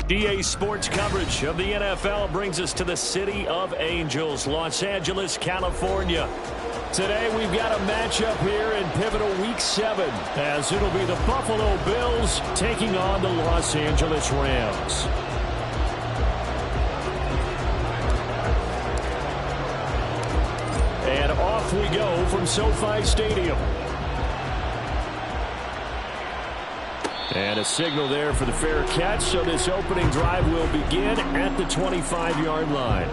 EA Sports coverage of the NFL brings us to the City of Angels, Los Angeles, California. Today we've got a matchup here in pivotal Week 7, as it'll be the Buffalo Bills taking on the Los Angeles Rams. And off we go from SoFi Stadium. And a signal there for the fair catch, so this opening drive will begin at the 25-yard line.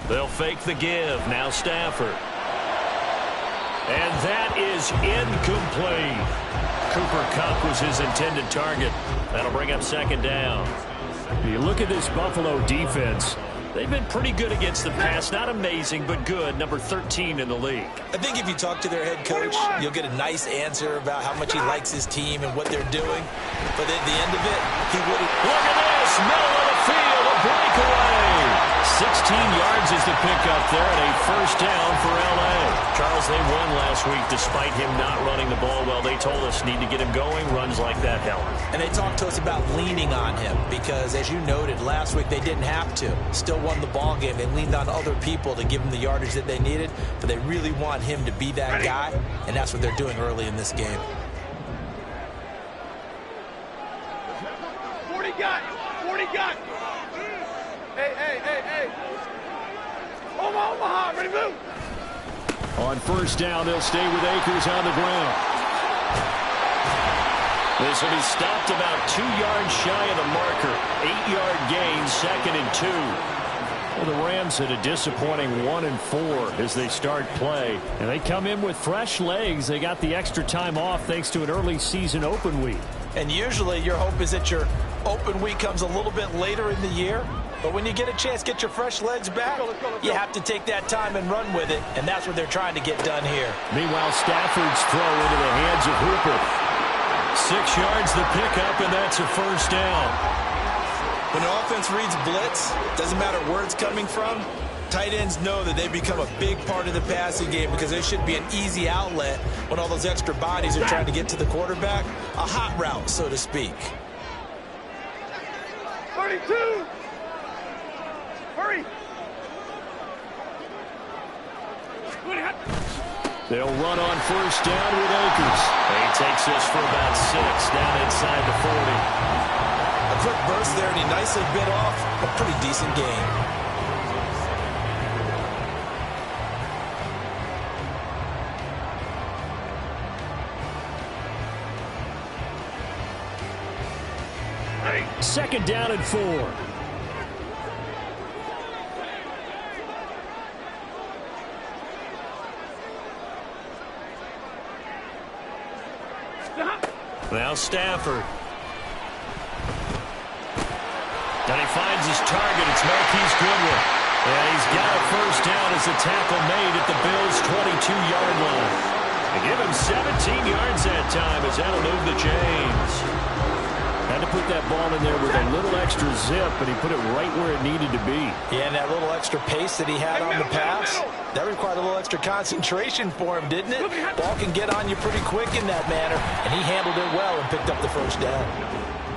They'll fake the give. Now Stafford. And that is incomplete. Cooper Kupp was his intended target. That'll bring up second down. You look at this Buffalo defense. They've been pretty good against the pass. Not amazing, but good. Number 13 in the league. I think if you talk to their head coach, you'll get a nice answer about how much he likes his team and what they're doing. But at the end of it, he wouldn't. Look at this. Middle of the field. A breakaway. 16 yards is the pickup there, and a first down for L.A. Charles, they won last week despite him not running the ball well. They told us need to get him going. Runs like that help. And they talked to us about leaning on him because, as you noted, last week they didn't have to. Still won the ball game. They leaned on other people to give them the yardage that they needed, but they really want him to be that guy, and that's what they're doing early in this game. 40 got. Hey. Omaha, ready to move. On first down, they'll stay with Akers on the ground. This will be stopped about 2 yards shy of the marker. 8-yard gain, 2nd and 2. Well, the Rams had a disappointing 1-4 as they start play. And they come in with fresh legs. They got the extra time off thanks to an early season open week. And usually your hope is that your open week comes a little bit later in the year. But when you get a chance to get your fresh legs back, you have to take that time and run with it. And that's what they're trying to get done here. Meanwhile, Stafford's throw into the hands of Hooper. 6 yards the pickup, and that's a first down. When the offense reads blitz, doesn't matter where it's coming from, tight ends know that they become a big part of the passing game because there should be an easy outlet when all those extra bodies are trying to get to the quarterback. A hot route, so to speak. 32. Hurry. They'll run on first down with Akers. He takes this for about 6 down inside the 40. A quick burst there, and he nicely bit off a pretty decent gain. Second down and 4. Now Stafford. And he finds his target. It's Marquise Goodwin. And he's got a first down as the tackle made at the Bills' 22-yard line. They give him 17 yards that time as that'll move the chains. Had to put that ball in there with a little extra zip, but he put it right where it needed to be. Yeah, and that little extra pace that he had on the pass, that required a little extra concentration for him, didn't it? Ball can get on you pretty quick in that manner, and he handled it well and picked up the first down.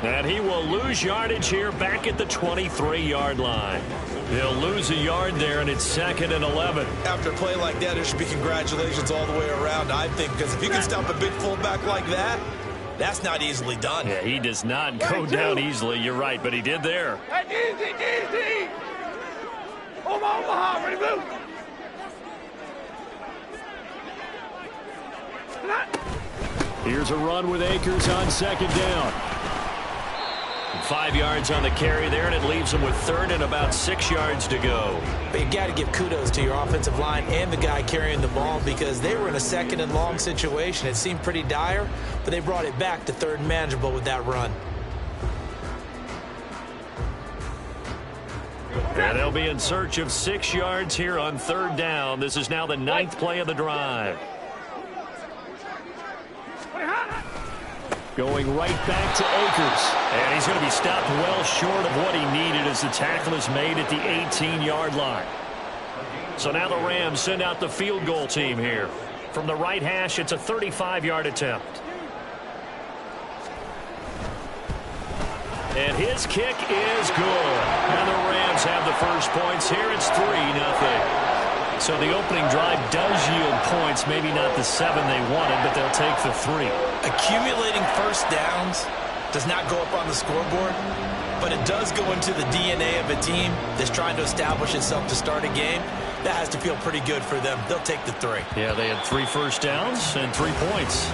And he will lose yardage here back at the 23-yard line. He'll lose a yard there, and it's 2nd and 11. After a play like that, there should be congratulations all the way around, I think, because if you can stop a big fullback like that, that's not easily done. Yeah, he does not go down easily. You're right, but he did there. Hey, easy. Omaha, ready to move. Here's a run with Akers on second down. 5 yards on the carry there, and it leaves him with 3rd and about 6 yards to go. But you got to give kudos to your offensive line and the guy carrying the ball because they were in a 2nd and long situation. It seemed pretty dire, but they brought it back to 3rd and manageable with that run. And they'll be in search of 6 yards here on 3rd down. This is now the 9th play of the drive. Going right back to Akers. And he's going to be stopped well short of what he needed as the tackle is made at the 18-yard line. So now the Rams send out the field goal team here. From the right hash, it's a 35-yard attempt. And his kick is good. And the Rams have the first points here. It's 3-0. So the opening drive does yield points. Maybe not the 7 they wanted, but they'll take the 3. Accumulating first downs does not go up on the scoreboard, but it does go into the DNA of a team that's trying to establish itself to start a game. That has to feel pretty good for them. They'll take the 3. Yeah, they had 3 first downs and 3 points.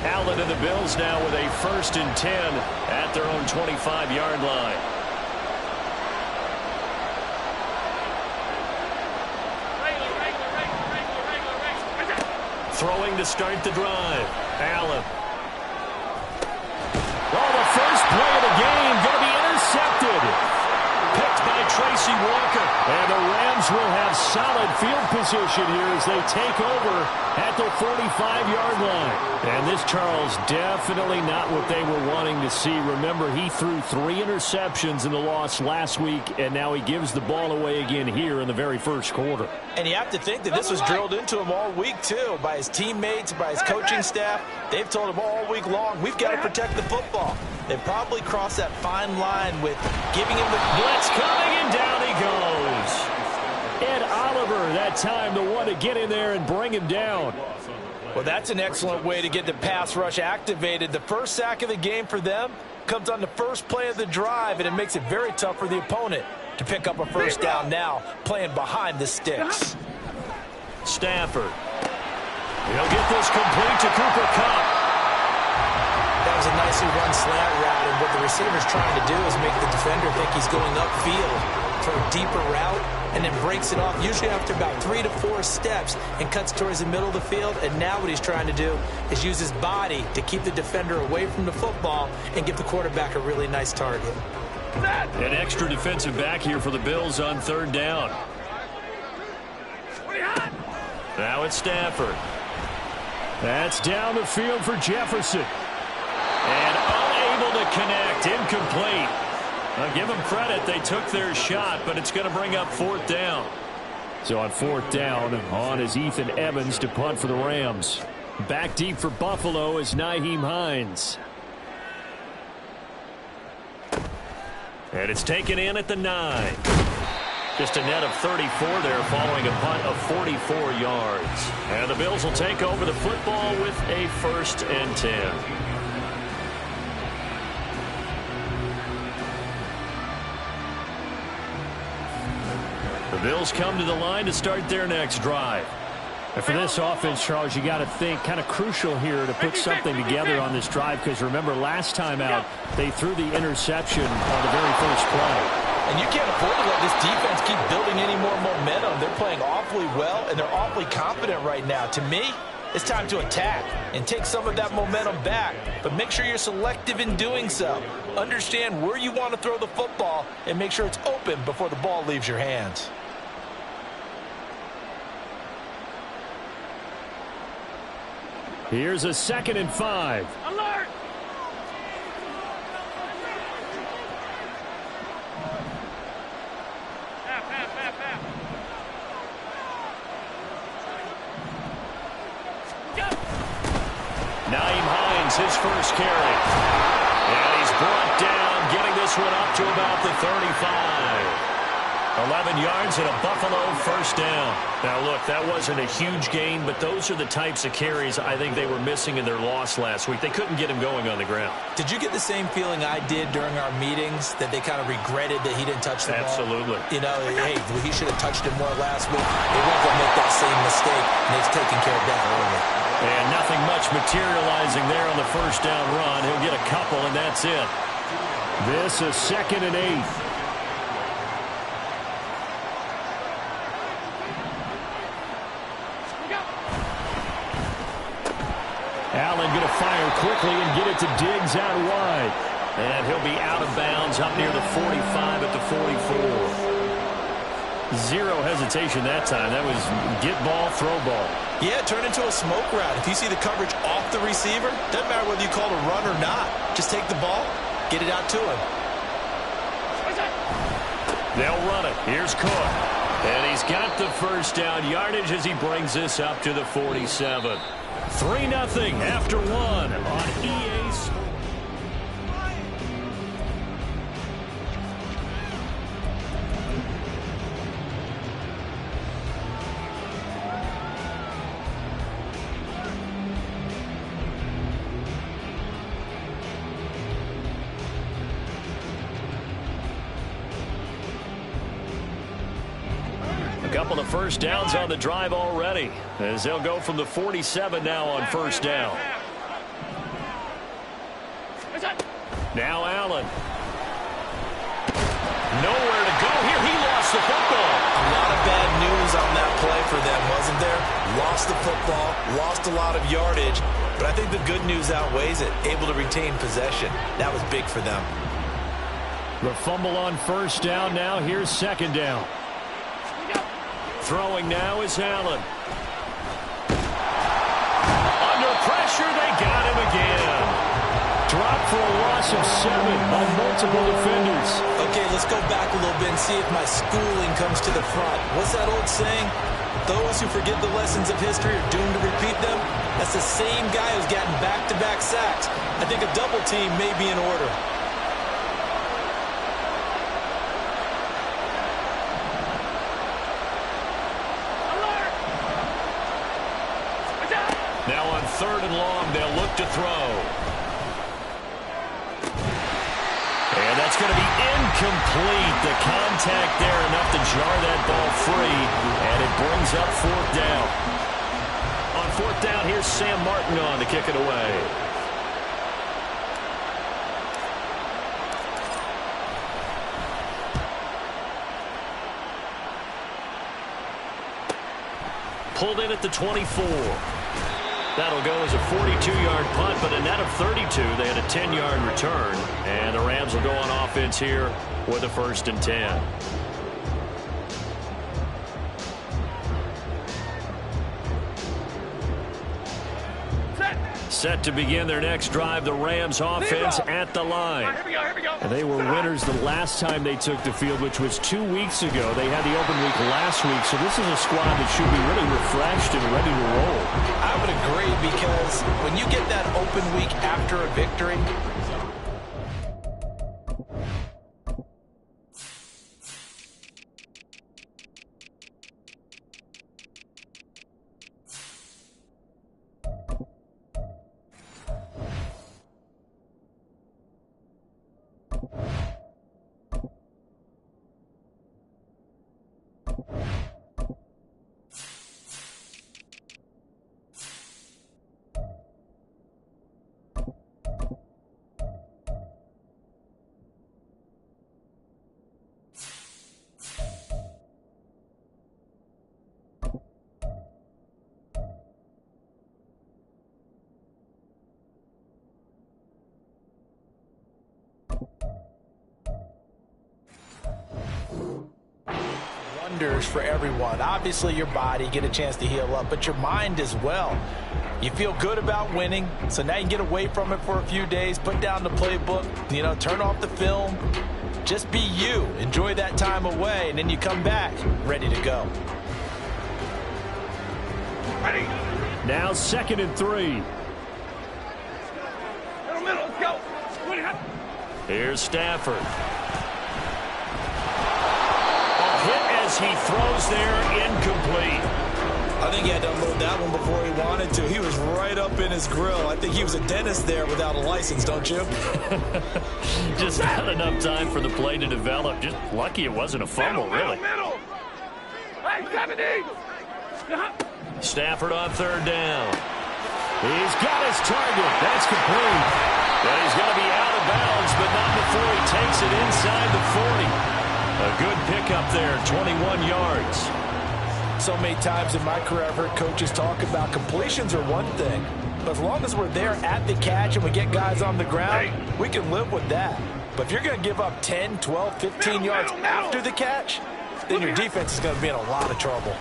Allen and the Bills now with a 1st and 10 at their own 25-yard line. Throwing to start the drive. Allen. Oh, the first play of the game going to be intercepted. Picked by Tracy Walker. And the Rams will have solid field position here as they take over at the 45-yard line. And this, Charles, definitely not what they were wanting to see. Remember, he threw 3 interceptions in the loss last week, and now he gives the ball away again here in the very first quarter. And you have to think that this was drilled into him all week, too, by his teammates, by his coaching staff. They've told him all week long, we've got to protect the football. They probably crossed that fine line with giving him the blitz coming, and down he goes. Ed Oliver, that time the one to get in there and bring him down. Well, that's an excellent way to get the pass rush activated. The first sack of the game for them comes on the first play of the drive, and it makes it very tough for the opponent to pick up a first down now, playing behind the sticks. Stafford. He'll get this complete to Cooper Kupp. That was a nicely run slant route, and what the receiver's trying to do is make the defender think he's going upfield for a deeper route, and then breaks it off, usually after about 3 to 4 steps, and cuts towards the middle of the field. And now what he's trying to do is use his body to keep the defender away from the football and give the quarterback a really nice target. An extra defensive back here for the Bills on 3rd down. Now it's Stafford. That's down the field for Jefferson. And unable to connect, incomplete. I'll give them credit, they took their shot, but it's going to bring up 4th down. So on 4th down, on is Ethan Evans to punt for the Rams. Back deep for Buffalo is Nyheim Hines. And it's taken in at the 9. Just a net of 34 there following a punt of 44 yards. And the Bills will take over the football with a 1st and 10. The Bills come to the line to start their next drive. And for this offense, Charles, you got to think kind of crucial here to put something together on this drive, because remember last time out they threw the interception on the very first play. And you can't afford to let this defense keep building any more momentum. They're playing awfully well, and they're awfully confident right now. To me, it's time to attack and take some of that momentum back. But make sure you're selective in doing so. Understand where you want to throw the football and make sure it's open before the ball leaves your hands. Here's a 2nd and 5. Alert! Nyheim Hines, his first carry. And he's brought down, getting this one up to about the 35. 11 yards and a Buffalo 1st down. Now, look, that wasn't a huge gain, but those are the types of carries I think they were missing in their loss last week. They couldn't get him going on the ground. Did you get the same feeling I did during our meetings, that they kind of regretted that he didn't touch the ball? Absolutely. You know, hey, he should have touched it more last week. They won't go make that same mistake, and they've taken care of that early. And nothing much materializing there on the 1st down run. He'll get a couple, and that's it. This is 2nd and 8. Allen going to fire quickly and get it to Diggs out wide. And he'll be out of bounds up near the 45 at the 44. Zero hesitation that time. That was get ball, throw ball. Yeah, turn into a smoke route. If you see the coverage off the receiver, doesn't matter whether you call it a run or not. Just take the ball, get it out to him. They'll run it. Here's Cook. And he's got the first down yardage as he brings this up to the 47. 3-0 after one on EA Sports. Couple of first downs on the drive already as they'll go from the 47 now on first down. Now Allen. Nowhere to go here. He lost the football. A lot of bad news on that play for them, wasn't there? Lost the football, lost a lot of yardage, but I think the good news outweighs it. Able to retain possession. That was big for them. The fumble on first down now. Here's second down. Throwing now is Allen. Under pressure, they got him again. Dropped for a loss of 7 on multiple defenders. Okay, let's go back a little bit and see if my schooling comes to the front. What's that old saying? Those who forget the lessons of history are doomed to repeat them. That's the same guy who's gotten back-to-back sacks. I think a double team may be in order. Now on 3rd and long, they'll look to throw. And that's going to be incomplete. The contact there enough to jar that ball free. And it brings up 4th down. On 4th down, here's Sam Martin on to kick it away. Pulled in at the 24. That'll go as a 42-yard punt, but a net of 32. They had a 10-yard return, and the Rams will go on offense here with a 1st and 10. Set to begin their next drive, the Rams offense at the line. Here we go. They were winners the last time they took the field, which was 2 weeks ago. They had the open week last week, so this is a squad that should be really refreshed and ready to roll. I would agree, because when you get that open week after a victory, for everyone. Obviously, your body, get a chance to heal up, but your mind as well. You feel good about winning, so now you can get away from it for a few days, put down the playbook, turn off the film. Just be you. Enjoy that time away, and then you come back ready to go. Ready. Now 2nd and 3. Middle, let's go. Here's Stafford. Hit as he throws there, incomplete. I think he had to unload that one before he wanted to. He was right up in his grill. I think he was a dentist there without a license, don't you? Just not enough time for the play to develop. Just lucky it wasn't a fumble, really. Middle. Hey, 70. Stafford on 3rd down. He's got his target. That's complete. And he's going to be out of bounds, but not before he takes it inside the 40. A good pickup there, 21 yards. So many times in my career I've heard coaches talk about completions are one thing, As long as we're there at the catch and we get guys on the ground, we can live with that. But if you're going to give up 10, 12, 15 yards after the catch, then your defense is going to be in a lot of trouble.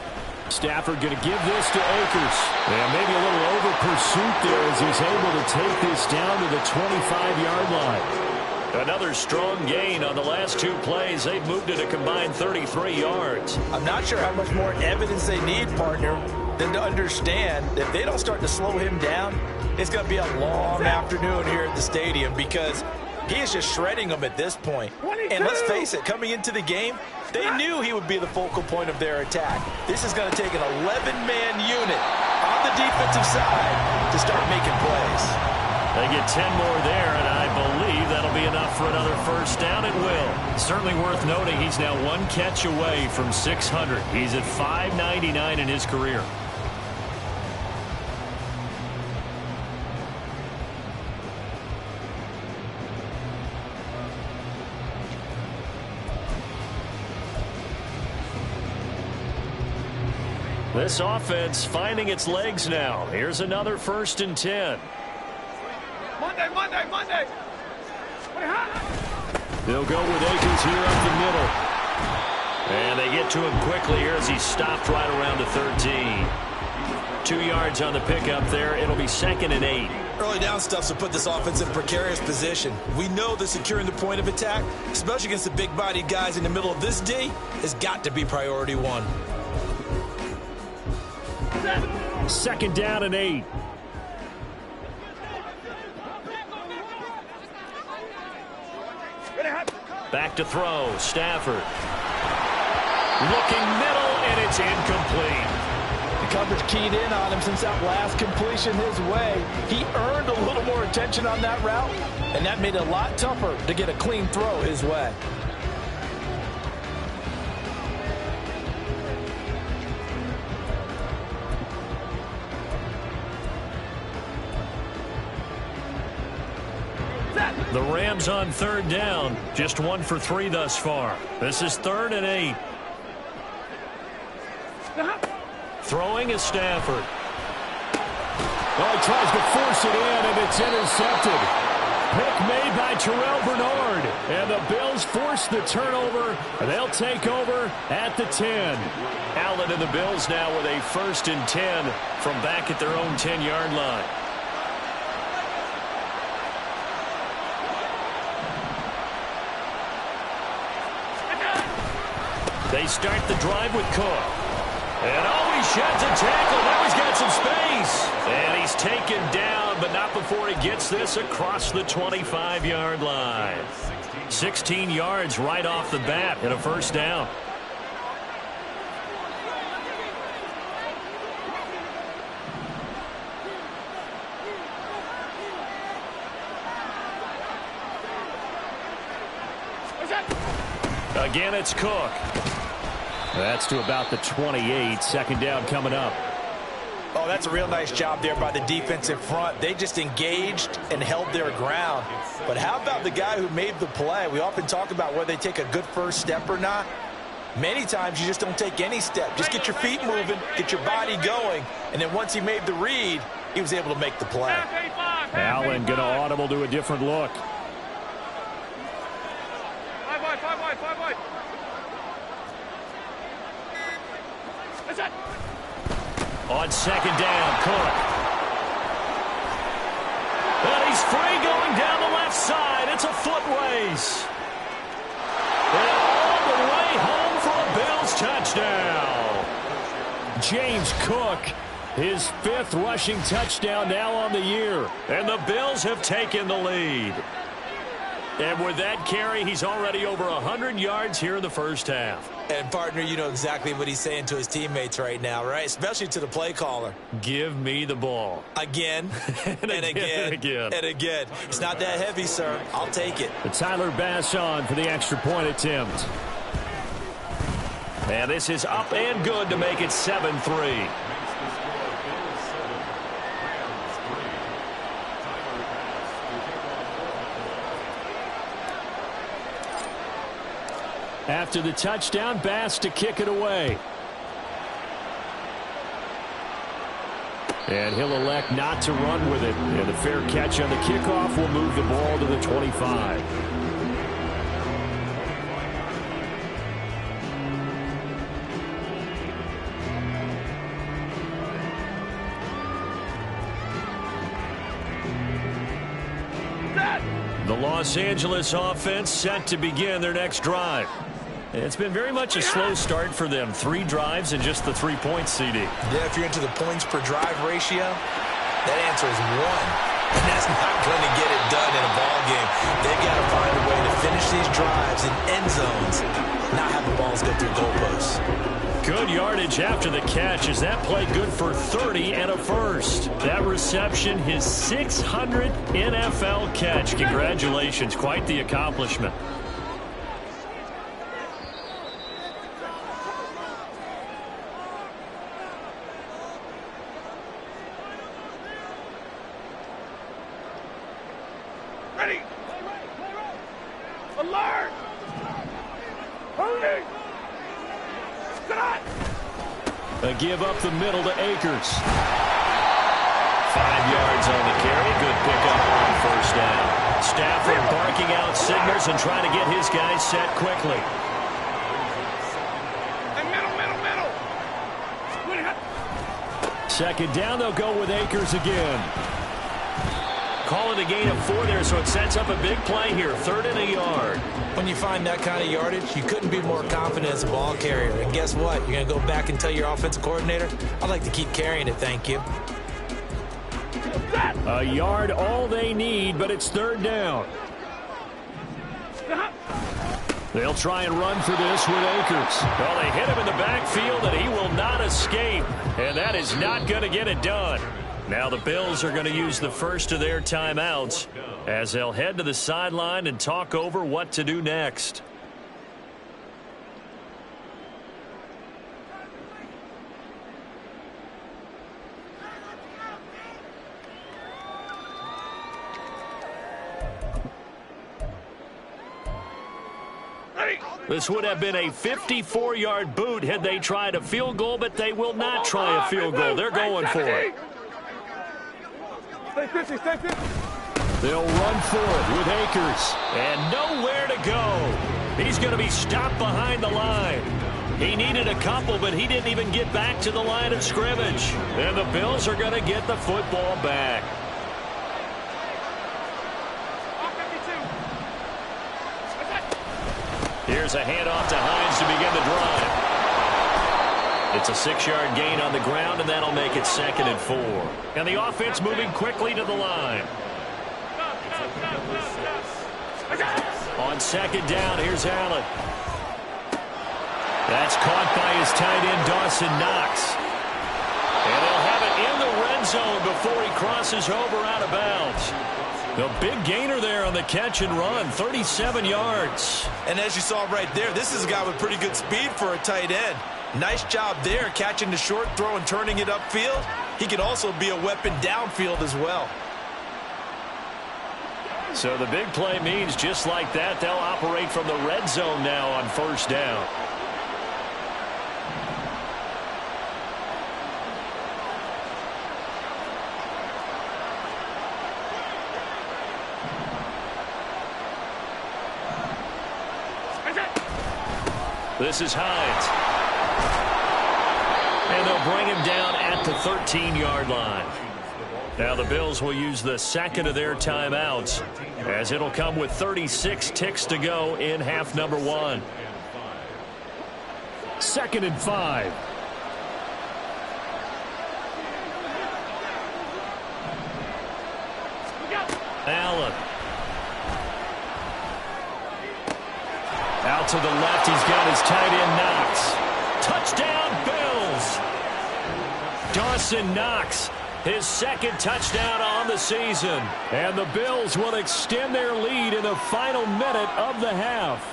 Stafford going to give this to Akers. And maybe a little over pursuit there as he's able to take this down to the 25-yard line. Another strong gain on the last two plays. They've moved it a combined 33 yards. I'm not sure how much more evidence they need, partner, than to understand that if they don't start to slow him down, it's going to be a long afternoon here at the stadium because he is just shredding them at this point. And let's face it, coming into the game, they knew he would be the focal point of their attack. This is going to take an 11-man unit on the defensive side to start making plays. They get 10 more there, and I believe that'll be enough for another first down. It will. Certainly worth noting he's now one catch away from 600. He's at 599 in his career. This offense finding its legs now. Here's another 1st and 10. Monday. They'll go with Akers here up the middle. And they get to him quickly here as he stopped right around the 13. 2 yards on the pickup there. It'll be 2nd and 8. Early down stuff will put this offense in a precarious position. We know that securing the point of attack, especially against the big-bodied guys in the middle of this D, has got to be priority one. 2nd down and 8. Back to throw. Stafford. Looking middle, and it's incomplete. The coverage keyed in on him since that last completion his way. He earned a little more attention on that route, and that made it a lot tougher to get a clean throw his way. The Rams on 3rd down. Just 1 for 3 thus far. This is 3rd and 8. Throwing is Stafford. Oh, he tries to force it in, and it's intercepted. Pick made by Terrell Bernard. And the Bills force the turnover. They'll take over at the 10. Allen and the Bills now with a 1st and 10 from back at their own 10-yard line. They start the drive with Cook. And oh, he sheds a tackle. Now he's got some space. And he's taken down, but not before he gets this across the 25-yard line. 16 yards right off the bat and a 1st down. Again, it's Cook. That's to about the 28. 2nd down coming up. Oh, that's a real nice job there by the defense in front. They just engaged and held their ground. But how about the guy who made the play? We often talk about whether they take a good first step or not. Many times you just don't take any step. Just get your feet moving, get your body going, and then once he made the read, he was able to make the play. Allen going to audible to a different look. Five wide. On 2nd down, Cook. And he's free going down the left side. It's a foot race. And all the way home for a Bills touchdown. James Cook, his 5th rushing touchdown now on the year. And the Bills have taken the lead. And with that carry, he's already over 100 yards here in the 1st half. And, partner, you know exactly what he's saying to his teammates right now, right? Especially to the play caller. Give me the ball. Again, and again. It's not that heavy, sir. I'll take it. Tyler Bass on for the extra point attempt. And this is up and good to make it 7-3. After the touchdown, Bass to kick it away. And he'll elect not to run with it. And a fair catch on the kickoff will move the ball to the 25. The Los Angeles offense set to begin their next drive. It's been very much a slow start for them. 3 drives and just the 3 points, CD. Yeah, if you're into the points per drive ratio, that answer is 1. And that's not going to get it done in a ball game. They've got to find a way to finish these drives in end zones, not have the balls go through goalposts. Good yardage after the catch. Is that play good for 30 and a first? That reception, his 600th NFL catch. Congratulations. Quite the accomplishment. Ready. Alert. Hurry. A give up the middle to Akers. 5 yards on the carry. Good pickup on first down. Stafford barking out signals and trying to get his guys set quickly. Middle. Second down, they'll go with Akers again. Calling a gain of 4 there, so it sets up a big play here. 3rd and a yard. When you find that kind of yardage, you couldn't be more confident as a ball carrier. And guess what? You're going to go back and tell your offensive coordinator, I'd like to keep carrying it, thank you. A yard, all they need, but it's 3rd down. They'll try and run for this with Akers. Well, they hit him in the backfield, and he will not escape. And that is not going to get it done. Now the Bills are going to use the first of their timeouts as they'll head to the sideline and talk over what to do next. This would have been a 54-yard boot had they tried a field goal, but they will not try a field goal. They're going for it. Stay 50, stay 50. They'll run for it with Akers. And nowhere to go. He's going to be stopped behind the line. He needed a couple, but he didn't even get back to the line of scrimmage. And the Bills are going to get the football back. Here's a handoff to Hines to begin the drive. It's a 6-yard gain on the ground, and that'll make it 2nd and 4. And the offense moving quickly to the line. On 2nd down, here's Allen. That's caught by his tight end, Dawson Knox. And they'll have it in the red zone before he crosses over out of bounds. The big gainer there on the catch and run, 37 yards. And as you saw right there, this is a guy with pretty good speed for a tight end. Nice job there, catching the short throw and turning it upfield. He can also be a weapon downfield as well. So the big play means just like that, they'll operate from the red zone now on 1st down. This is Hines. And they'll bring him down at the 13-yard line. Now the Bills will use the 2nd of their timeouts as it'll come with 36 ticks to go in half number 1. 2nd and 5. Allen. Out to the left, he's got his tight end Knox. Touchdown, Bills! Dawson Knox, his 2nd touchdown on the season. And the Bills will extend their lead in the final minute of the half.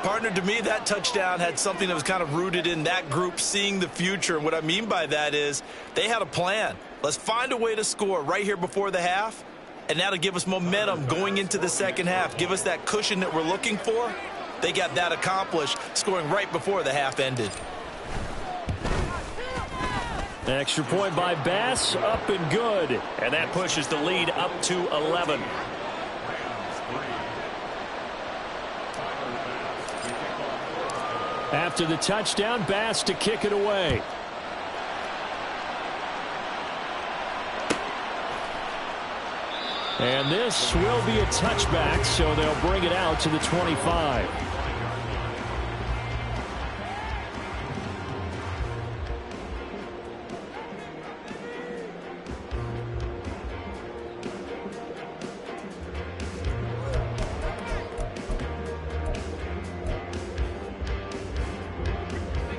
Partner, to me, that touchdown had something that was kind of rooted in that group seeing the future. And what I mean by that is they had a plan. Let's find a way to score right here before the half. And that'll give us momentum going into the 2nd half. Give us that cushion that we're looking for. They got that accomplished, scoring right before the half ended. Extra point by Bass, up and good. And that pushes the lead up to 11. After the touchdown, Bass to kick it away. And this will be a touchback, so they'll bring it out to the 25.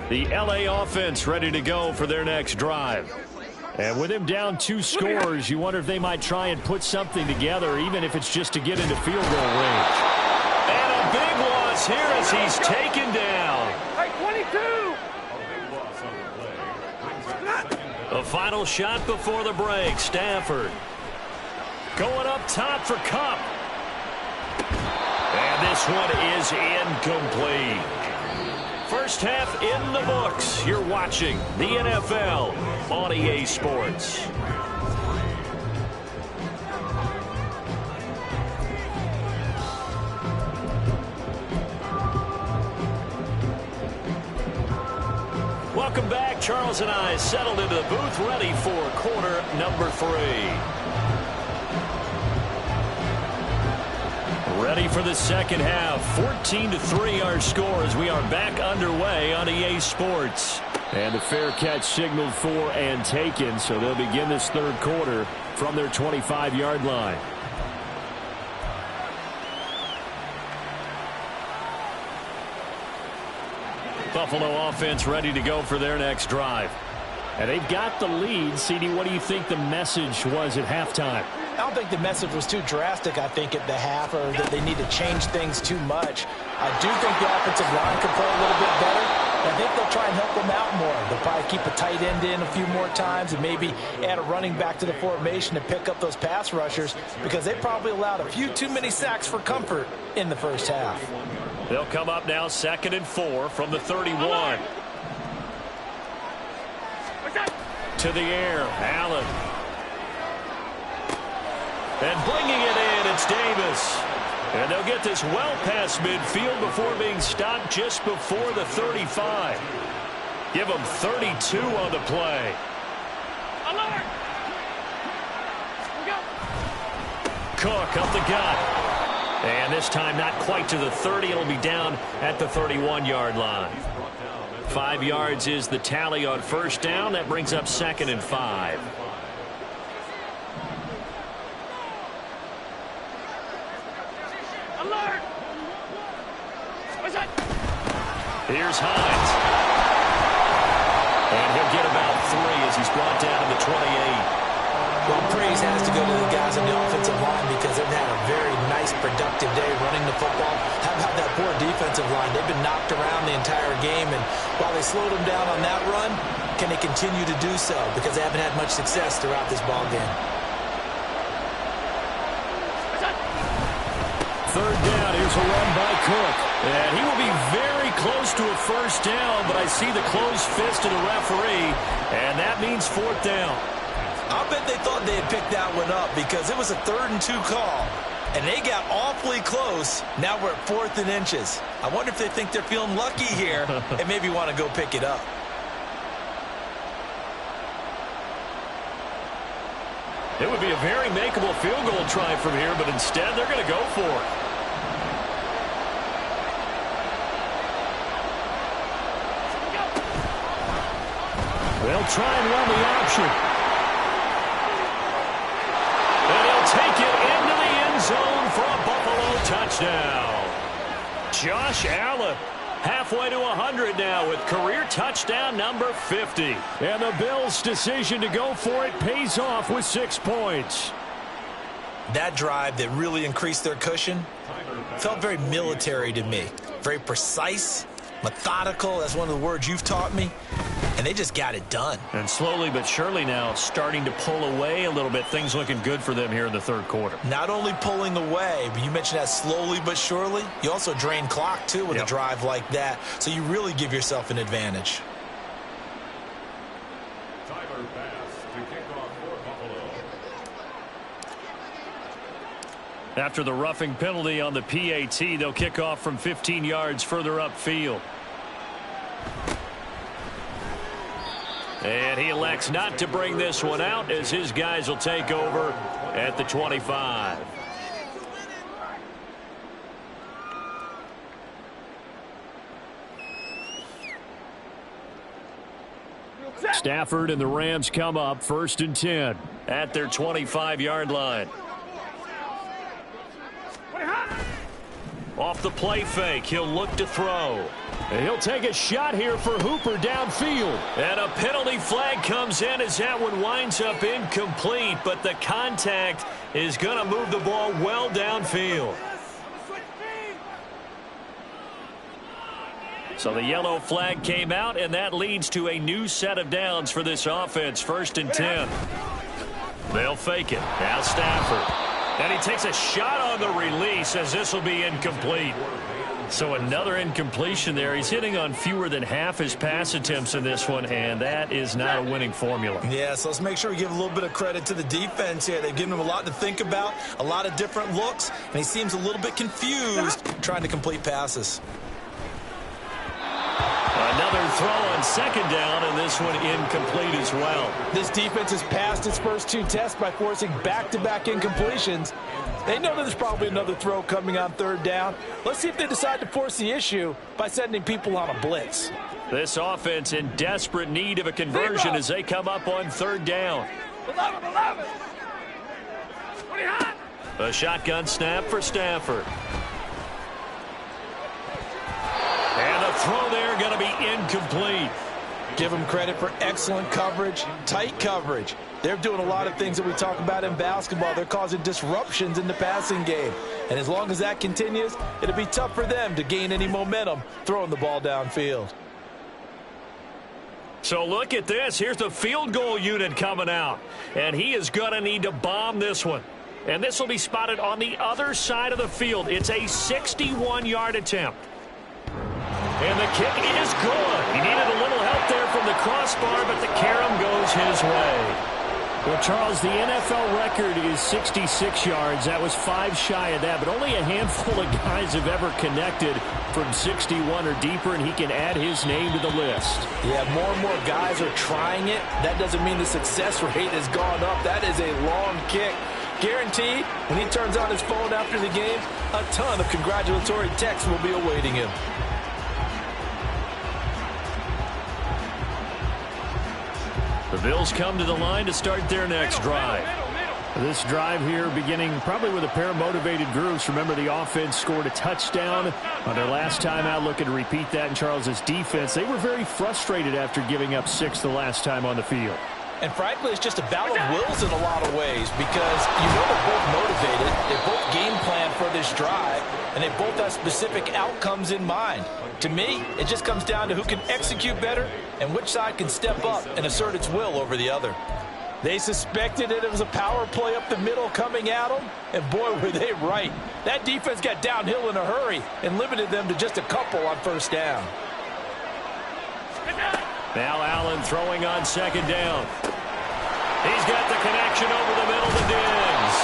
The LA offense ready to go for their next drive. And with him down 2 scores, you wonder if they might try and put something together, even if it's just to get into field goal range. And a big loss here as he's taken down. Hey, 22! A final shot before the break. Stafford going up top for Kupp. And this one is incomplete. First half in the books. You're watching the NFL on EA Sports. Welcome back. Charles and I settled into the booth, ready for quarter number 3. Ready for the second half. 14-3 our score as we are back underway on EA Sports. And the fair catch signaled for and taken, so they'll begin this third quarter from their 25-yard line. Buffalo offense ready to go for their next drive. And they've got the lead. CD, what do you think the message was at halftime? I don't think the message was too drastic, I think, at the half, or that they need to change things too much. I do think the offensive line can play a little bit better. I think they'll try and help them out more. They'll probably keep a tight end in a few more times and maybe add a running back to the formation to pick up those pass rushers, because they probably allowed a few too many sacks for comfort in the first half. They'll come up now 2nd and 4 from the 31. To the air, Allen. And bringing it in, it's Davis. And they'll get this well past midfield before being stopped just before the 35. Give them 32 on the play. Alert! Cook up the gut. And this time not quite to the 30. It'll be down at the 31-yard line. 5 yards is the tally on first down. That brings up 2nd and 5. Alert! What's that? Here's Hines. And he'll get about 3 as he's brought down to the 28. Well, praise has to go to the guys on the offensive line because they've had a very nice, productive day running the football. How about that poor defensive line? They've been knocked around the entire game, and while they slowed them down on that run, can they continue to do so? Because they haven't had much success throughout this ball game. Third down, here's a run by Cook. And he will be very close to a first down, but I see the closed fist of the referee, and that means 4th down. I'll bet they thought they had picked that one up because it was a 3rd and 2 call, and they got awfully close. Now we're at 4th and inches. I wonder if they think they're feeling lucky here and maybe want to go pick it up. It would be a very makeable field goal try from here, but instead they're going to go for it. They'll try and run the option. And he'll take it into the end zone for a Buffalo touchdown. Josh Allen halfway to 100 now with career touchdown number 50. And the Bills' decision to go for it pays off with 6 points. That drive that really increased their cushion felt very military to me. Very precise, methodical. That's one of the words you've taught me. And they just got it done. And slowly but surely now starting to pull away a little bit. Things looking good for them here in the third quarter. Not only pulling away, but you mentioned that slowly but surely. You also drain clock, too, with a drive like that. So you really give yourself an advantage. After the roughing penalty on the PAT, they'll kick off from 15 yards further upfield. And he elects not to bring this one out as his guys will take over at the 25. Stafford and the Rams come up 1st and 10 at their 25-yard line. Off the play fake, he'll look to throw. And he'll take a shot here for Hooper downfield. And a penalty flag comes in as that one winds up incomplete, but the contact is going to move the ball well downfield. So the yellow flag came out, and that leads to a new set of downs for this offense. 1st and 10. They'll fake it. Now Stafford. And he takes a shot on the release as this will be incomplete. So another incompletion there. He's hitting on fewer than half his pass attempts in this one, and that is not a winning formula. Yeah, so let's make sure we give a little bit of credit to the defense here. They've given him a lot to think about, a lot of different looks, and he seems a little bit confused trying to complete passes. Another throw on 2nd down, and this one incomplete as well. This defense has passed its first 2 tests by forcing back-to-back incompletions. They know that there's probably another throw coming on 3rd down. Let's see if they decide to force the issue by sending people on a blitz. This offense in desperate need of a conversion as they come up on 3rd down. 11. A shotgun snap for Stafford. And the throw there going to be incomplete. Give them credit for excellent coverage, tight coverage. They're doing a lot of things that we talk about in basketball. They're causing disruptions in the passing game. And as long as that continues, it'll be tough for them to gain any momentum throwing the ball downfield. So look at this. Here's the field goal unit coming out. And he is going to need to bomb this one. And this will be spotted on the other side of the field. It's a 61-yard attempt. And the kick is good. He needed a little help there from the crossbar, but the carom goes his way. Well, Charles, the NFL record is 66 yards. That was 5 shy of that, but only a handful of guys have ever connected from 61 or deeper, and he can add his name to the list. Yeah, more and more guys are trying it. That doesn't mean the success rate has gone up. That is a long kick. Guaranteed, when he turns on his phone after the game, a ton of congratulatory texts will be awaiting him. The Bills come to the line to start their next drive. This drive here beginning probably with a pair of motivated groups. Remember, the offense scored a touchdown on their last time out. Looking to repeat that in Charles's defense. They were very frustrated after giving up 6 the last time on the field. And frankly, it's just a battle of wills in a lot of ways because you know they're both motivated. They both game plan for this drive, and they both have specific outcomes in mind. To me, it just comes down to who can execute better and which side can step up and assert its will over the other. They suspected it was a power play up the middle coming at them, and boy, were they right. That defense got downhill in a hurry and limited them to just a couple on 1st down. Now Allen throwing on 2nd down. He's got the connection over the middle to Diggs.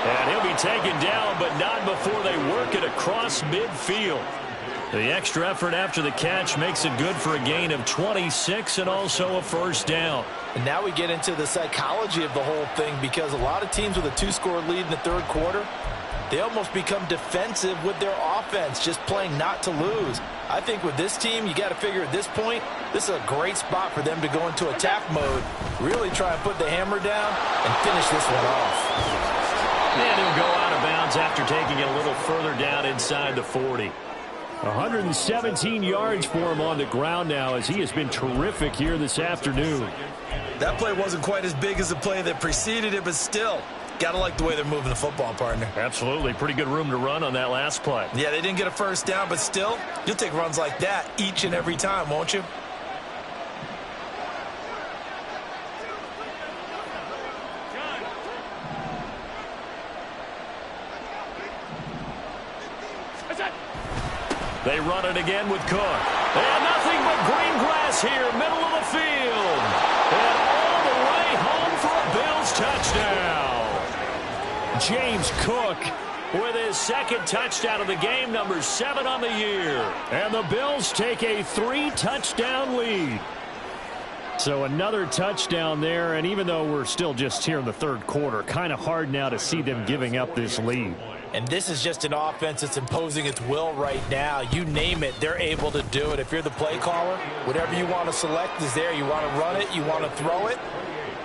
And he'll be taken down, but not before they work it across midfield. The extra effort after the catch makes it good for a gain of 26 and also a 1st down. And now we get into the psychology of the whole thing because a lot of teams with a 2-score lead in the 3rd quarter, they almost become defensive with their offense, just playing not to lose. I think with this team, you got to figure at this point, this is a great spot for them to go into attack mode, really try and put the hammer down and finish this one off. And he'll go out of bounds after taking it a little further down inside the 40. 117 yards for him on the ground now as he has been terrific here this afternoon. That play wasn't quite as big as the play that preceded it, but still, got to like the way they're moving the football, partner. Absolutely. Pretty good room to run on that last play. Yeah, they didn't get a 1st down, but still, you'll take runs like that each and every time, won't you? They run it again with Cook. And nothing but green grass here, middle of the field. And all the way home for a Bills touchdown. James Cook with his second touchdown of the game, number 7 on the year. And the Bills take a 3-touchdown lead. So another touchdown there, and even though we're still just here in the third quarter, kind of hard now to see them giving up this lead. And this is just an offense that's imposing its will right now. You name it, they're able to do it. If you're the play caller, whatever you want to select is there. You want to run it, you want to throw it,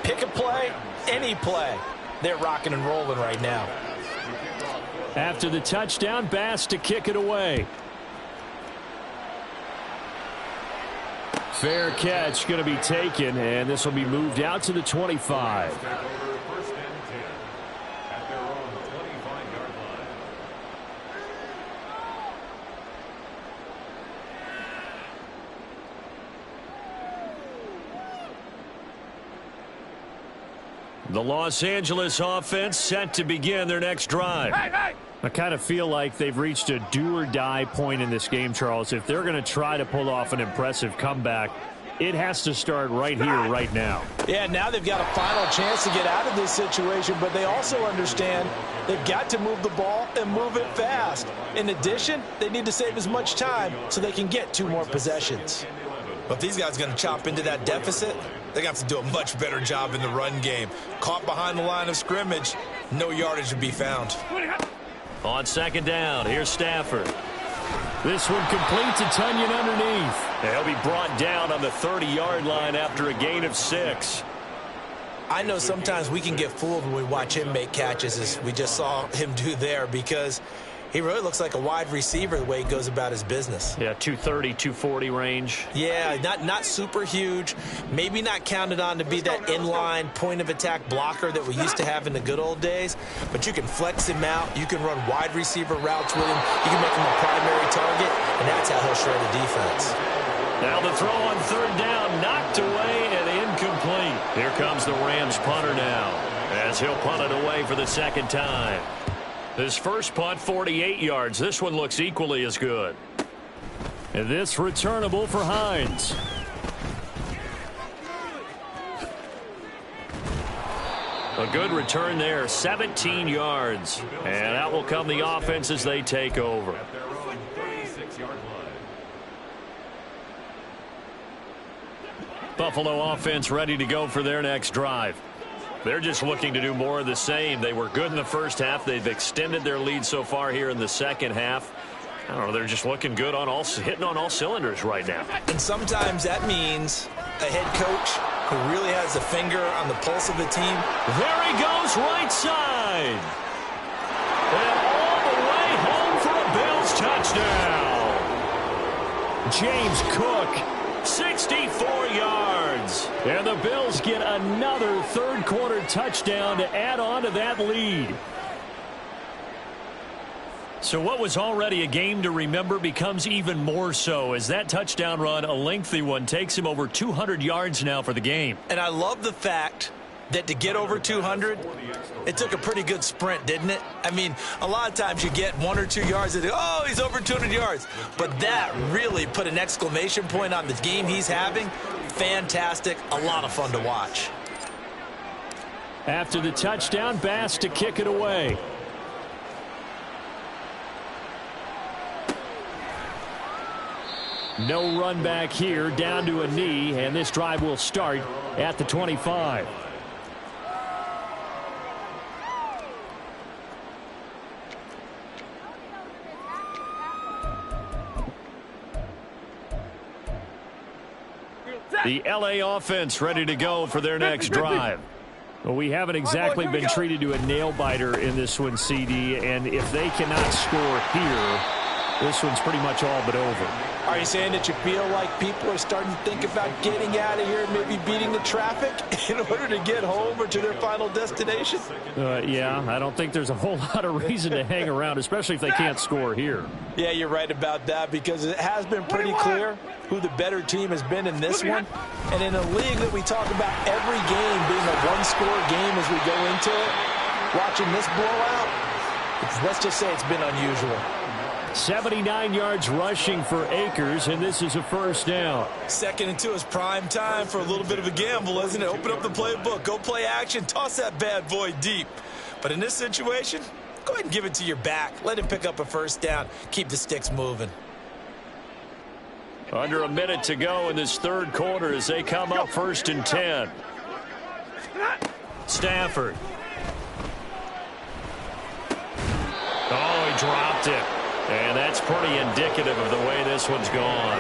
pick a play, any play. They're rocking and rolling right now. After the touchdown, Bass to kick it away. Fair catch going to be taken, and this will be moved out to the 25. The Los Angeles offense set to begin their next drive. I kind of feel like they've reached a do-or-die point in this game, Charles. If they're going to try to pull off an impressive comeback, it has to start right here, right now. Yeah, now they've got a final chance to get out of this situation, but they also understand they've got to move the ball and move it fast. In addition, they need to save as much time so they can get 2 more possessions. But if these guys are going to chop into that deficit, they're going to have to do a much better job in the run game. Caught behind the line of scrimmage, no yardage to be found. On second down, here's Stafford. This one complete to Tunyon underneath. They'll be brought down on the 30-yard line after a gain of 6. I know sometimes we can get fooled when we watch him make catches, as we just saw him do there, because he really looks like a wide receiver the way he goes about his business. Yeah, 230, 240 range. Yeah, not super huge. Maybe not counted on to be that inline point-of-attack blocker that we used to have in the good old days. But you can flex him out. You can run wide receiver routes with him. You can make him a primary target, and that's how he'll shred the defense. Now the throw on third down, knocked away and incomplete. Here comes the Rams punter now, as he'll punt it away for the second time. His first punt, 48 yards. This one looks equally as good. And this returnable for Hines. A good return there, 17 yards. And out will come the offense as they take over. Buffalo offense ready to go for their next drive. They're just looking to do more of the same. They were good in the first half. They've extended their lead so far here in the second half. I don't know, they're just looking good hitting on all cylinders right now. And sometimes that means a head coach who really has a finger on the pulse of the team. There he goes, right side. And all the way home for a Bills touchdown. James Cook. 64 yards. And the Bills get another third-quarter touchdown to add on to that lead. So what was already a game to remember becomes even more so as that touchdown run, a lengthy one, takes him over 200 yards now for the game. And I love the fact that to get over 200, it took a pretty good sprint, didn't it? I mean, a lot of times you get 1 or 2 yards and oh, he's over 200 yards. But that really put an exclamation point on the game he's having. Fantastic. A lot of fun to watch. After the touchdown, Bass to kick it away. No run back here, down to a knee, and this drive will start at the 25. The LA offense ready to go for their next drive. Well, we haven't exactly been treated to a nail-biter in this one, CD, and if they cannot score here, this one's pretty much all but over. Are you saying that you feel like people are starting to think about getting out of here and maybe beating the traffic in order to get home or to their final destination? Yeah, I don't think there's a whole lot of reason to hang around, especially if they can't score here. Yeah, you're right about that, because it has been pretty clear who the better team has been in this one. And in a league that we talk about every game being a one-score game as we go into it, watching this blowout, let's just say it's been unusual. 79 yards rushing for Akers, and this is a first down. 2nd and 2 is prime time for a little bit of a gamble, isn't it? Open up the playbook, go play action, toss that bad boy deep. But in this situation, go ahead and give it to your back. Let him pick up a first down. Keep the sticks moving. Under a minute to go in this third quarter as they come up 1st and 10. Stafford. Oh, he dropped it. And that's pretty indicative of the way this one's gone.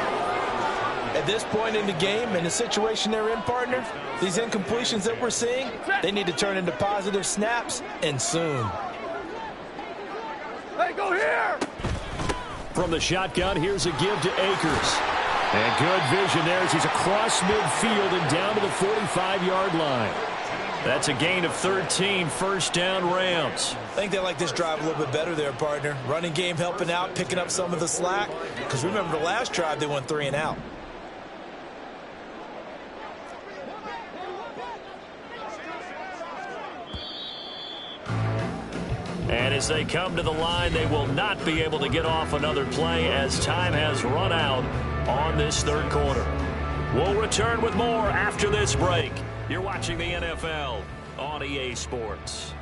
At this point in the game, in the situation they're in, partner, these incompletions that we're seeing, they need to turn into positive snaps, and soon. Hey, go here! From the shotgun, here's a give to Akers. And good vision there as he's across midfield and down to the 45-yard line. That's a gain of 13, first down Rams. I think they like this drive a little bit better there, partner. Running game helping out, picking up some of the slack. Because remember the last drive, they went 3 and out. And as they come to the line, they will not be able to get off another play as time has run out on this third quarter. We'll return with more after this break. You're watching the NFL on EA Sports.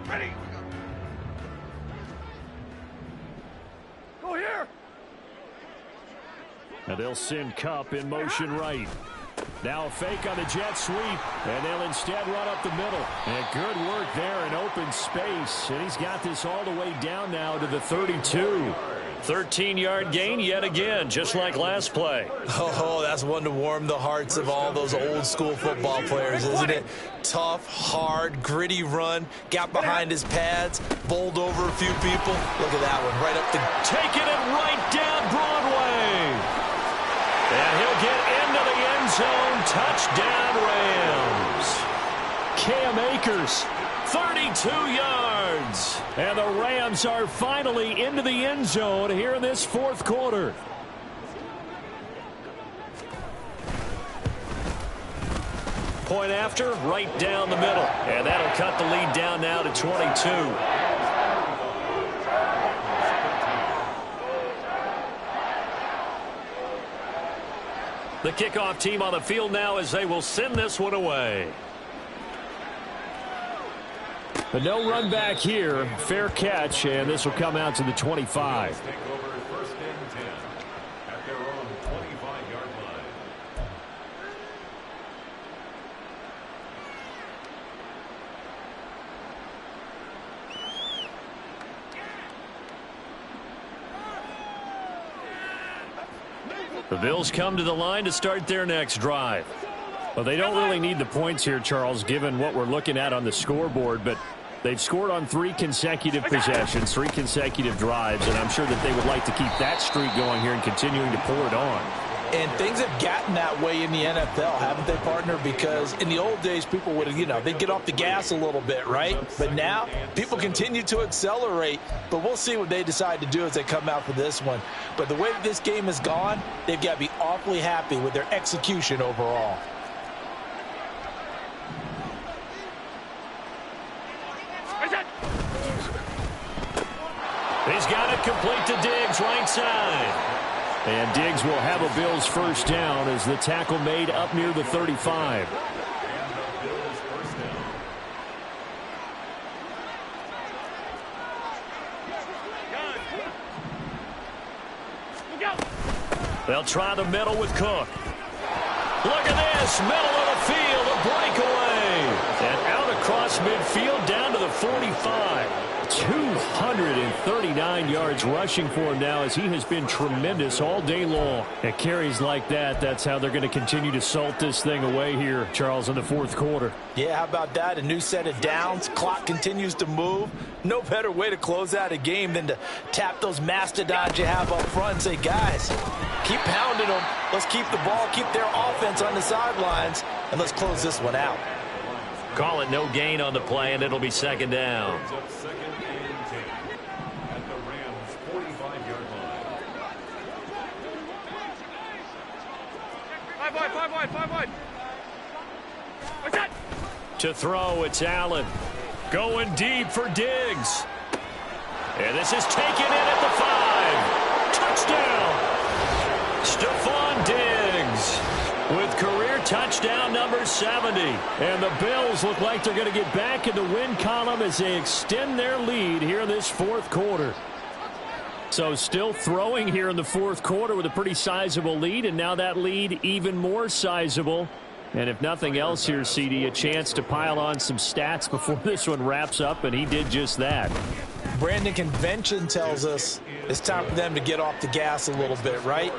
Ready! Go here! And they'll send Kupp in motion right. Now a fake on the jet sweep, and they'll instead run up the middle. And good work there in open space. And he's got this all the way down now to the 32. 13-yard gain yet again, just like last play. Oh, that's one to warm the hearts of all those old-school football players, isn't it? Tough, hard, gritty run, got behind his pads, bowled over a few people. Look at that one, right up the... Taking it right down Broadway. And he'll get into the end zone. Touchdown, Rams. Cam Akers, 32 yards. and the Rams are finally into the end zone here in this fourth quarter. Point after, right down the middle. And that'll cut the lead down now to 22. The kickoff team on the field now as they will send this one away. But no run back here. Fair catch, and this will come out to the 25. The Bills come to the line to start their next drive. Well, they don't really need the points here, Charles, given what we're looking at on the scoreboard, but they've scored on 3 consecutive possessions, 3 consecutive drives, and I'm sure that they would like to keep that streak going here and continuing to pour it on. And things have gotten that way in the NFL, haven't they, partner? Because in the old days, people would, they'd get off the gas a little bit, right? But now, people continue to accelerate. But we'll see what they decide to do as they come out for this one. But the way this game has gone, they've got to be awfully happy with their execution overall. He's got it complete to Diggs, right side. And Diggs will have a Bills first down as the tackle made up near the 35. They'll try the middle with Cook. Look at this, middle of the field, a breakaway. And out across midfield down to the 45. 239 yards rushing for him now as he has been tremendous all day long. At carries like that, that's how they're going to continue to salt this thing away here, Charles, in the fourth quarter. Yeah, how about that? A new set of downs. Clock continues to move. No better way to close out a game than to tap those mastodons you have up front and say, guys, keep pounding them. Let's keep the ball, keep their offense on the sidelines, and let's close this one out. Call it no gain on the play, and it'll be second down. Five wide. What's that? To throw, it's Allen. Going deep for Diggs. And this is taken in at the 5. Touchdown. Stephon touchdown number 70. And the Bills look like they're going to get back in the win column as they extend their lead here in this fourth quarter. So still throwing here in the fourth quarter with a pretty sizable lead, and now that lead even more sizable. And if nothing else here, CD, a chance to pile on some stats before this one wraps up, and he did just that. Brandon, convention tells us it's time for them to get off the gas a little bit, right?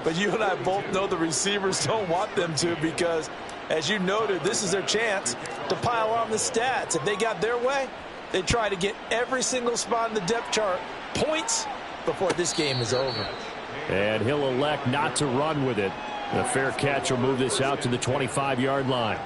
But you and I both know the receivers don't want them to because, as you noted, this is their chance to pile on the stats. If they got their way, they try to get every single spot in the depth chart points before this game is over. And he'll elect not to run with it. The fair catch will move this out to the 25-yard line.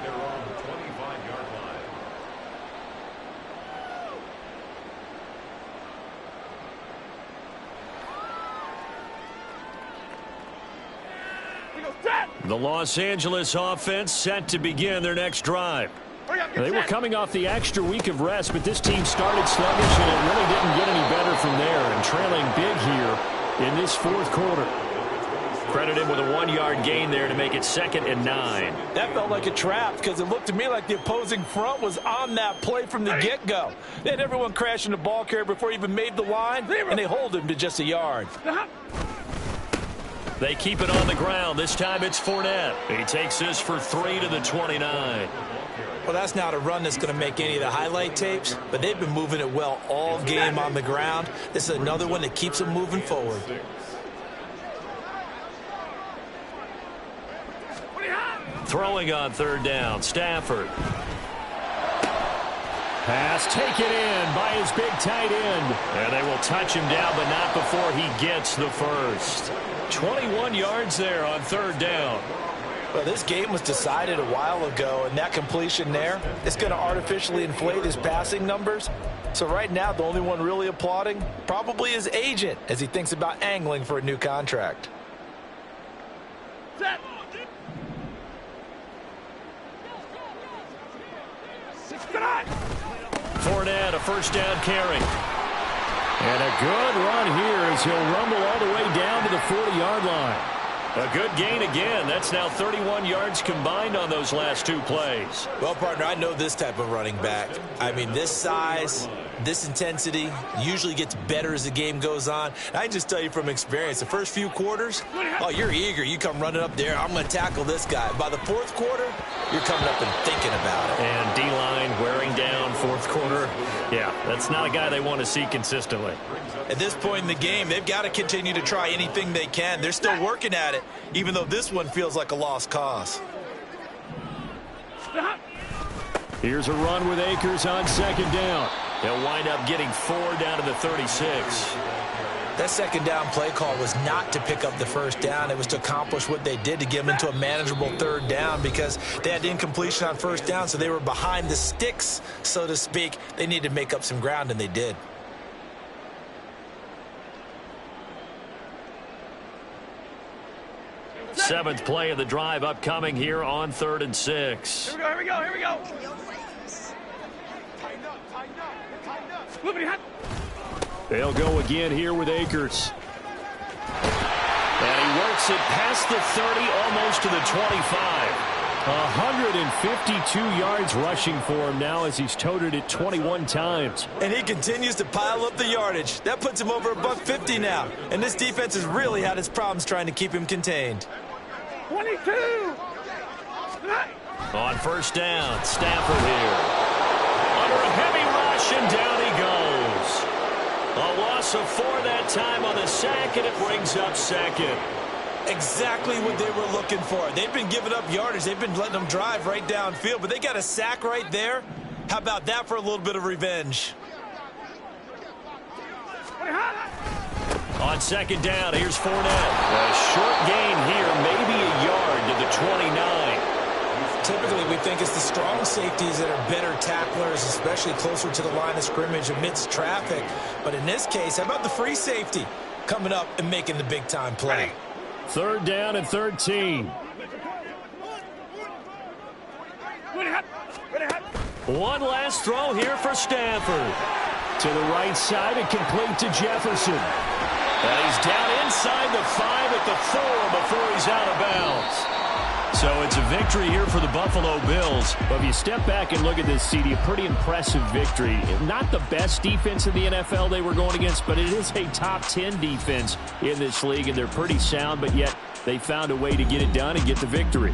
The Los Angeles offense set to begin their next drive. They were coming off the extra week of rest, but this team started sluggish, and it really didn't get any better from there, and trailing big here in this fourth quarter. Credit him with a 1-yard gain there to make it 2nd and 9. That felt like a trap because it looked to me like the opposing front was on that play from the get-go. They had everyone crashing the ball carrier before he even made the line, and they hold him to just a yard. They keep it on the ground. This time it's Fournette. He takes this for 3 to the 29. Well, that's not a run that's going to make any of the highlight tapes, but they've been moving it well all game on the ground. This is another one that keeps them moving forward. Throwing on 3rd down, Stafford. Pass taken in by his big tight end. And they will touch him down, but not before he gets the first. 21 yards there on 3rd down. Well, this game was decided a while ago, and that completion there is going to artificially inflate his passing numbers. So right now, the only one really applauding probably his agent as he thinks about angling for a new contract. Set. Fournette, a 1st down carry. And a good run here as he'll rumble all the way down to the 40-yard line. A good gain again. That's now 31 yards combined on those last 2 plays. Well, partner, I know this type of running back. I mean, this size, this intensity usually gets better as the game goes on. I can just tell you from experience, the first few quarters, oh, you're eager. You come running up there. I'm going to tackle this guy. By the 4th quarter, you're coming up and thinking about it. And D-line wearing down 4th quarter. Yeah, that's not a guy they want to see consistently. At this point in the game, they've got to continue to try anything they can. They're still working at it, even though this one feels like a lost cause. Here's a run with Akers on 2nd down. They'll wind up getting 4 down to the 36. That 2nd down play call was not to pick up the 1st down. It was to accomplish what they did to get them into a manageable 3rd down because they had incompletion on 1st down, so they were behind the sticks, so to speak. They needed to make up some ground, and they did. Seventh play of the drive upcoming here on 3rd and 6. Here we go, here we go, here we go. They'll go again here with Akers. And he works it past the 30, almost to the 25. 152 yards rushing for him now as he's toted it 21 times. And he continues to pile up the yardage. That puts him over $150 now. And this defense has really had its problems trying to keep him contained. 22. On 1st down, Stafford here. Under a heavy rush, and down he goes. A loss of 4 that time on the sack, and it brings up 2nd. Exactly what they were looking for. They've been giving up yardage. They've been letting them drive right downfield, but they got a sack right there. How about that for a little bit of revenge? On 2nd down, here's Fournette. A short gain here, maybe a yard to the 29. Typically, we think it's the strong safeties that are better tacklers, especially closer to the line of scrimmage amidst traffic. But in this case, how about the free safety coming up and making the big-time play? 3rd down and 13. One last throw here for Stafford. To the right side and complete to Jefferson. And he's down inside the 5 at the 4 before he's out of bounds. So it's a victory here for the Buffalo Bills. Well, if you step back and look at this, CD, a pretty impressive victory. Not the best defense in the NFL they were going against, but it is a top 10 defense in this league, and they're pretty sound, but yet they found a way to get it done and get the victory.